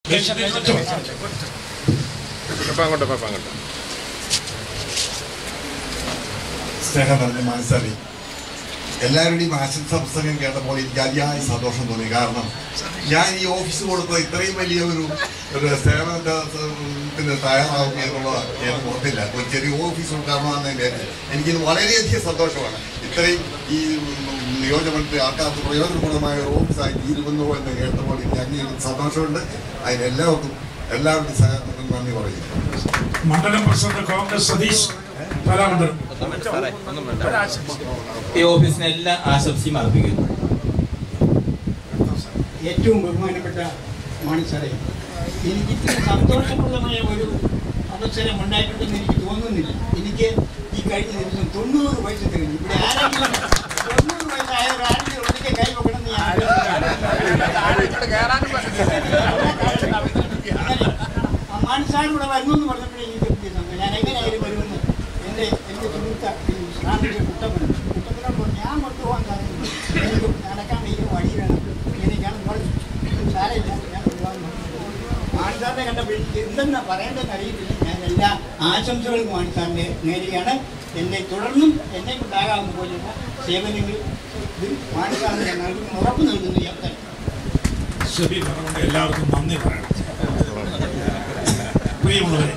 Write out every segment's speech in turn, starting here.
സ്നേഹം നിറഞ്ഞ മനസ്സറി എല്ലാവരുടെയും ആശംസാ പുസ്തകം കേട്ടപ്പോൾ എനിക്ക് അതിയായ സന്തോഷം തോന്നി. കാരണം ഞാൻ ഈ ഓഫീസ് കൊടുത്ത ഇത്രയും വലിയ ഒരു സേവനത്തിന് തയ്യാറാവും എന്നുള്ളത് ഞാൻ ഓർത്തില്ല. ഒരു ചെറിയ ഓഫീസ് ഉണ്ടാകണമെന്നതിൻ്റെ എനിക്കിത് വളരെയധികം സന്തോഷമാണ്. ഇത്രയും ഈ നിയോജകമണ്ഡലത്തിൽ ആൾക്കാർക്ക് പ്രയോജനപ്രദമായ ഒരു ഓഫീസായി തീരുമെന്നോ എന്ന് കേട്ടപ്പോൾ എനിക്ക് അങ്ങനെ സന്തോഷമുണ്ട്. അതിനെല്ലാവർക്കും എല്ലാവരുടെയും സഹകരണത്തിന് നന്ദി പറയുന്നു. മണ്ഡലം പ്രസിഡന്റ് കോൺഗ്രസ് സതീഷ് ഈ ഓഫീസിന് എല്ലാ ആശംസയും അർപ്പിക്കുന്നു. ഏറ്റവും ബഹുമാനപ്പെട്ട മാണി സാറേ, എനിക്ക് സന്തോഷപ്രദമായ ഒരു അവസരം ഉണ്ടായിട്ടുണ്ടെന്ന് എനിക്ക് തോന്നുന്നില്ല. എനിക്ക് ഈ കഴിഞ്ഞ ദിവസം 90 വയസ്സ് കഴിഞ്ഞു. ഇവിടെ ആരെങ്കിലും 90 വയസ്സായ ആരെങ്കിലും ഒരിക്കൽ കൈ വെക്കണമെന്ന് ഞാൻ മാണി സാർ ഇവിടെ വരുന്നു എന്ന് പറഞ്ഞപ്പോഴേ എനിക്ക് ഞാൻ എങ്ങനെയായാലും വരുമെന്ന് എൻ്റെ സുഹൃത്ത് കുട്ടപ്പനോട് ഞാൻ കൊണ്ടുപോകാൻ സാധിക്കുന്നു. എനിക്ക് നടക്കാൻ വലിയ വഴി വേണം, എനിക്കാണ് സാരമില്ല, ഞാൻ കൊണ്ടുപോകാൻ മാണിസാറിനെ കണ്ടപ്പോൾ എനിക്ക് എന്തെന്നാ പറയേണ്ടതെന്ന് അറിയത്തില്ല. ഞാൻ എല്ലാ ആശംസകളും മാണിസാറിൻ്റെ നേരുകയാണ്. എന്നെ തുടർന്നും എന്നെ കൊണ്ടാകാവുന്ന പോലെയുള്ള സേവനങ്ങൾ മാണിസാറിന് ഞാൻ ഉറപ്പ് നൽകുന്നു. ശരി, അതുകൊണ്ട് എല്ലാവർക്കും നന്ദി പറയണം. പ്രിയമുള്ളവരെ,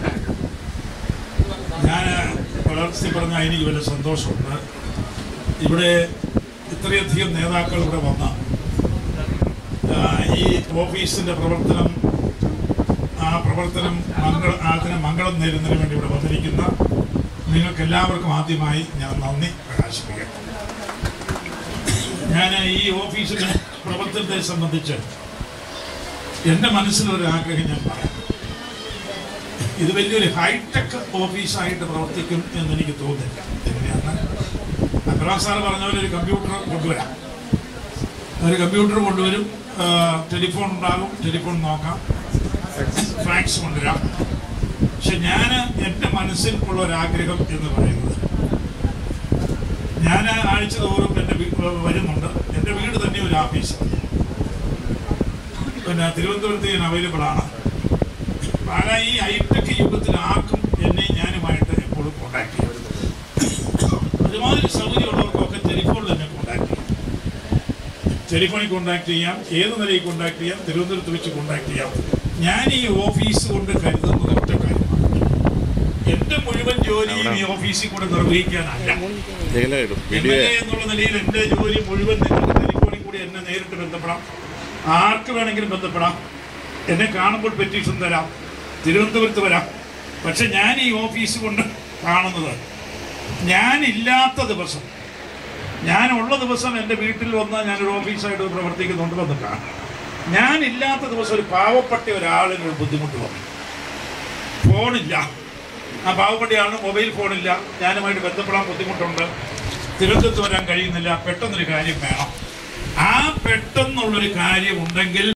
ഞാൻ വളർത്തി പറഞ്ഞാൽ എനിക്ക് വലിയ സന്തോഷമുണ്ട്. ഇവിടെ ഇത്രയധികം നേതാക്കൾ ഇവിടെ വന്ന ഈ ഓഫീസിൻ്റെ അതിന് മംഗളം നേരുന്നതിന് വേണ്ടി ഇവിടെ വന്നിരിക്കുന്ന നിങ്ങൾക്ക് എല്ലാവർക്കും ആദ്യമായി ഞാൻ നന്ദി പ്രകാശിപ്പിക്കാം. ഞാൻ ഈ ഓഫീസിൻ്റെ പ്രവർത്തനത്തെ സംബന്ധിച്ച് എൻ്റെ മനസ്സിലൊരു ആഗ്രഹം ഞാൻ പറയാം. ഇത് വലിയൊരു ഹൈടെക് ഓഫീസായിട്ട് പ്രവർത്തിക്കും എന്നെനിക്ക് തോന്നുന്നില്ല. എങ്ങനെയാണ് അബ്രഹാം സാറ് പറഞ്ഞ പോലെ ഒരു കമ്പ്യൂട്ടർ കൊണ്ടുവരാം, ഒരു കമ്പ്യൂട്ടർ കൊണ്ടുവരും, ടെലിഫോൺ ഉണ്ടാകും, ടെലിഫോൺ നോക്കാം, ഫാക്സ് കൊണ്ടുവരാം. പക്ഷെ ഞാൻ എൻ്റെ മനസ്സിൽ ഉള്ള ഒരാഗ്രഹം എന്ന് പറയുന്നത്, ഞാൻ ആഴ്ച തോറും എൻ്റെ വരുന്നുണ്ട്. എൻ്റെ വീട് തന്നെ ഒരു ഓഫീസ്, പിന്നെ തിരുവനന്തപുരത്ത് ഞാൻ അവൈലബിൾ ആണ്. ഈ ഹൈടെക് യുഗത്തിൽ ആർക്കും ഞാനുമായിട്ട് എപ്പോഴും കോണ്ടാക്ട് ചെയ്യും. ഒരുമാതിരി സൗകര്യമുള്ളവർക്കൊക്കെ ടെലിഫോണിൽ തന്നെ കോണ്ടാക്ട് ചെയ്യാം, ടെലിഫോണിൽ കോണ്ടാക്ട് ചെയ്യാം, ഏത് നിലയിൽ കോണ്ടാക്ട് ചെയ്യാം, തിരുവനന്തപുരത്ത് വെച്ച് കോണ്ടാക്ട് ചെയ്യാം. ഞാൻ ഈ ഓഫീസ് കൊണ്ട് കരുതുന്നത് ഒറ്റ കാര്യമാണ്, എൻ്റെ മുഴുവൻ ജോലിയും ഈ ഓഫീസിൽ കൂടെ നിർവഹിക്കാനല്ല. എന്നുള്ള നിലയിൽ എൻ്റെ ജോലി മുഴുവൻ നിങ്ങൾക്ക് ടെലിഫോണിൽ കൂടി എന്നെ നേരിട്ട് ബന്ധപ്പെടാം, ആർക്ക് വേണമെങ്കിലും ബന്ധപ്പെടാം, എന്നെ കാണുമ്പോൾ പെറ്റീഷൻ തരാം, തിരുവനന്തപുരത്ത് വരാം. പക്ഷെ ഞാൻ ഈ ഓഫീസ് കൊണ്ട് കാണുന്നത്, ഞാനില്ലാത്ത ദിവസം, ഞാനുള്ള ദിവസം എൻ്റെ വീട്ടിൽ വന്ന് ഞാനൊരു ഓഫീസായിട്ട് പ്രവർത്തിക്കുന്നുണ്ട് വന്ന് കാണും. ഞാനില്ലാത്ത ദിവസം ഒരു പാവപ്പെട്ട ഒരാളിനൊരു ബുദ്ധിമുട്ട് വന്നു, ഫോണില്ല, ആ പാവപ്പെട്ട ആളിന് മൊബൈൽ ഫോണില്ല, ഞാനുമായിട്ട് ബന്ധപ്പെടാൻ ബുദ്ധിമുട്ടുണ്ട്, തിരുവനന്തപുരത്ത് വരാൻ കഴിയുന്നില്ല, പെട്ടെന്നൊരു കാര്യം വേണം. ആ പെട്ടെന്നുള്ളൊരു കാര്യം ഉണ്ടെങ്കിൽ